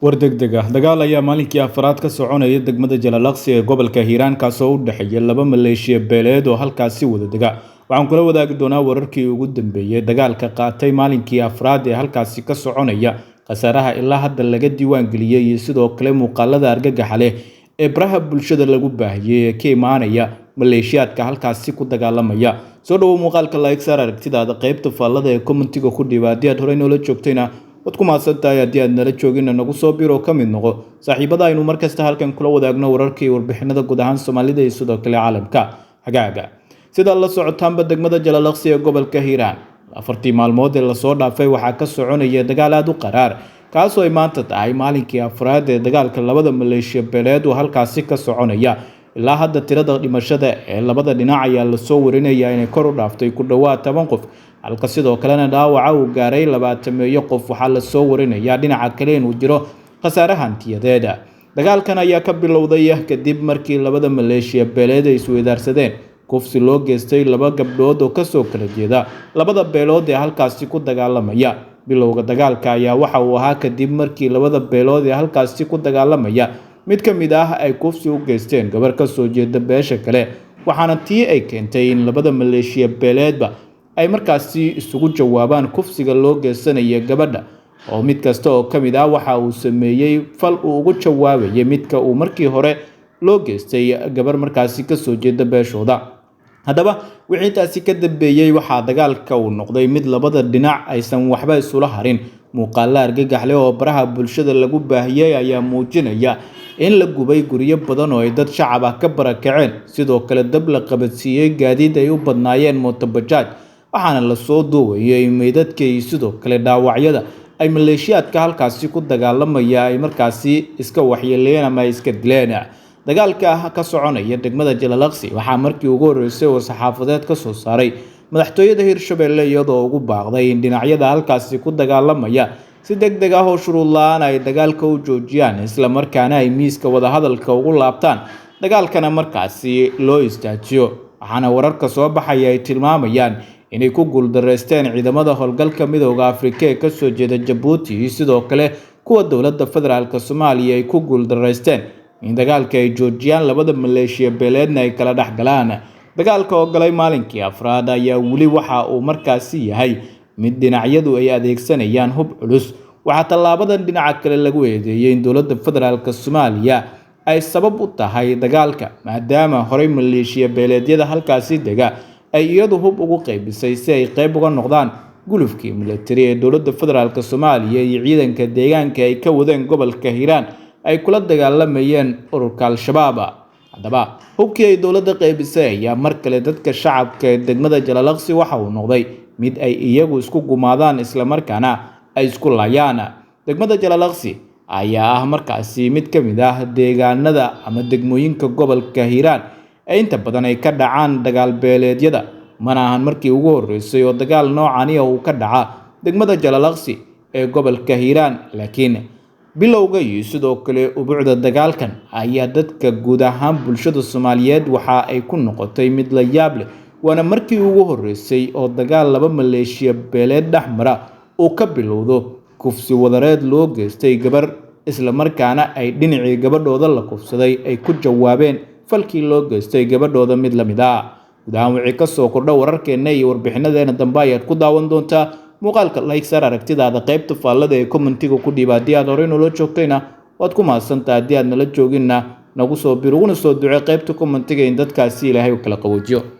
war degdeg ah dagaal ayaa maalinkii afraad ka soconaya degmada Jalalaqsi ee gobolka Hiiraan kaasoo u dhaxeeya laba maleeshiya beeleed oo halkaasi wada dega. Waxaan kula wadaagi doonaa wararkii ugu dambeeyay dagaalka qaatay maalinkii afraad ee halkaasi ka soconaya, khasaaraha ilaa hadda laga diiwaan geliyay iyo sidoo kale muuqaalada argagaxa leh ee baraha bulshada lagu baahiyay ee ka imaanaya maleeshiyaadka halkaasi ku dagaalamaya. Soo dhawow muuqaalka like saar aragtidaada qaybta faallada ee commentiga ku dhiba haddii aad horey noola joogtayna wad ku maasantahay haddii aad nala joogin nagu soo biro ka mid noqo saaxiibada aynu markasta halkan kula wadaagno wararkii iyo warbixinada guud ahaan Soomaalida iyo sidoo kale caalamka hagaaga. Sida la socotaanba degmada Jalalaqsi ee gobolka Hiiraan afartii maalmood ee la soo dhaafay waxaa ka soconaya dagaal aad u qaraar kaasoo ay maanta tahay maalinkii afraad ee dagaalka labada maleeshiya beeleed oo halkaasi ka soconaya. ilaa hadda tirada dhimashada ee labada dhinac ayaa la soo warinayaa inay kor u dhaaftay ku dhawaad 10 qof, halka sidoo kalena dhaawaca uu gaaray 20 qof. waxaa la soo warinayaa dhinaca kale inuu jiro khasaare hantiyadeed. dagaalkan ayaa ka bilowday kadib markii labada maleeshiya beeleed ay isweydaarsadeen kufsi loo geystay laba gabdhood oo kasoo kala jeeda labada beelood ee halkaasi ku dagaalamaya. bilowga dagaalka ayaa waxa uu ahaa kadib markii labada beelood ee halkaasi ku dagaalamaya mid ka mid ah ay kufsi u geysteen gabar ka soo jeeda beesha kale, waxaana tii ay keentay in labada maleeshiya beeleedba ay markaasi isugu jawaabaan kufsiga loo geysanaya gabadha oo mid kasta oo kamid ah waxa uu sameeyay fal uu ugu jawaabayay midka uu markii hore loo geystay gabar markaasi ka soo jeeda beeshooda. haddaba wixii taasi ka dambeeyay waxaa dagaalka uu noqday mid labada dhinac aysan waxba isula harin. muuqaalo argagax leh oo baraha bulshada lagu baahiyay ayaa muujinaya in la gubay guryo badan oo ay dad shacab ah ka barakaceen, sidoo kale dab la qabadsiiyay gaadiid ay u badnaayeen mootobajaaj, waxaana la soo duubayay meydadka iyo sidoo kale dhaawacyada ay maleeshiyaadka halkaasi ku dagaalamaya ay markaasi iska waxyeeleeyeen ama iska dileen. dagaalka ka soconaya degmada Jalalaqsi waxaa markii ugu horeysay oo saxaafadeed ka soo saaray madaxtooyada Hirshabelle iyadoo ugu baaqday in dhinacyada halkaasi ku dagaalamaya si degdeg ah oo shuruud la'aan ay dagaalka u joojiyaan, isla markaana ay miiska wada hadalka ugu laabtaan dagaalkana markaasi loo istaajiyo. waxaana wararka soo baxaya ay tilmaamayaan inay ku guuldareysteen ciidamada howlgalka midowga Afrika ee ka soo jeeda Djibouti iyo sidoo kale kuwa dowladda federaalka Soomaaliya ay ku guuldareysteen in dagaalka ay joojiyaan labada maleeshiya beeleedna ay kala dhaxgalaan. dagaalka oo galay maalinkii afraad ayaa weli waxa uu markaasi yahay mid dhinacyadu ay adeegsanayaan hub culus. waxaa tallaabadan dhinaca kale lagu eedeeyay in dowladda federaalka Soomaaliya ay sabab u tahay dagaalka maadaama horey maleeshiya beeleedyada halkaasi dega ay iyadu hub ugu qaybisay si ay qayb uga noqdaan gulufkii militari ee dowladda federaalka Soomaaliya iyo ciidanka deegaanka ay ka wadeen gobolka Hiiraan ay kula dagaalamayeen ururka Al-Shabaab. haddaba hubkii ay dowladda qaybisay ayaa mar kale dadka shacabka ee degmada Jalalaqsi waxa uu noqday mid ay iyagu isku gumaadaan isla markaana ay isku laayaan. degmada Jalalaqsi ayaa ah markaasi mid ka mid ah deegaanada ama degmooyinka gobolka Hiiraan ee inta badan ay ka dhacaan dagaal beeleedyada, mana ahan markii ugu horeysay oo dagaal noocan ah uu ka dhaca degmada Jalalaqsi ee gobolka Hiiraan. laakiin bilowga iyo sidoo kale ubuucda dagaalkan ayaa dadka guud ahaan bulshada Soomaaliyeed waxa ay ku noqotay mid la yaab leh, waana markii ugu horeysay oo dagaal laba maleeshiya beeleed dhexmara uu ka bilowdo kufsi wadareed loo geystay gabar, isla markaana ay dhinacii gabadhooda la kufsaday ay ku jawaabeen falkii loo geystay gabadhooda mid la mid ah. guud ahaan wixii ka soo kordha wararkeena iyo warbixinadeena dambe ayaad ku daawan doontaa. muuqaalka like saar aragtidaada qaybta faallada ee commentiga ku dhiba haddii aad horey noola joogtayna waad ku maasantahay haddii aad nala jooginna nagu soo bir uguna soo ducee qaybta commentiga in dadkaasi Ilaahay u kala qaboojiyo.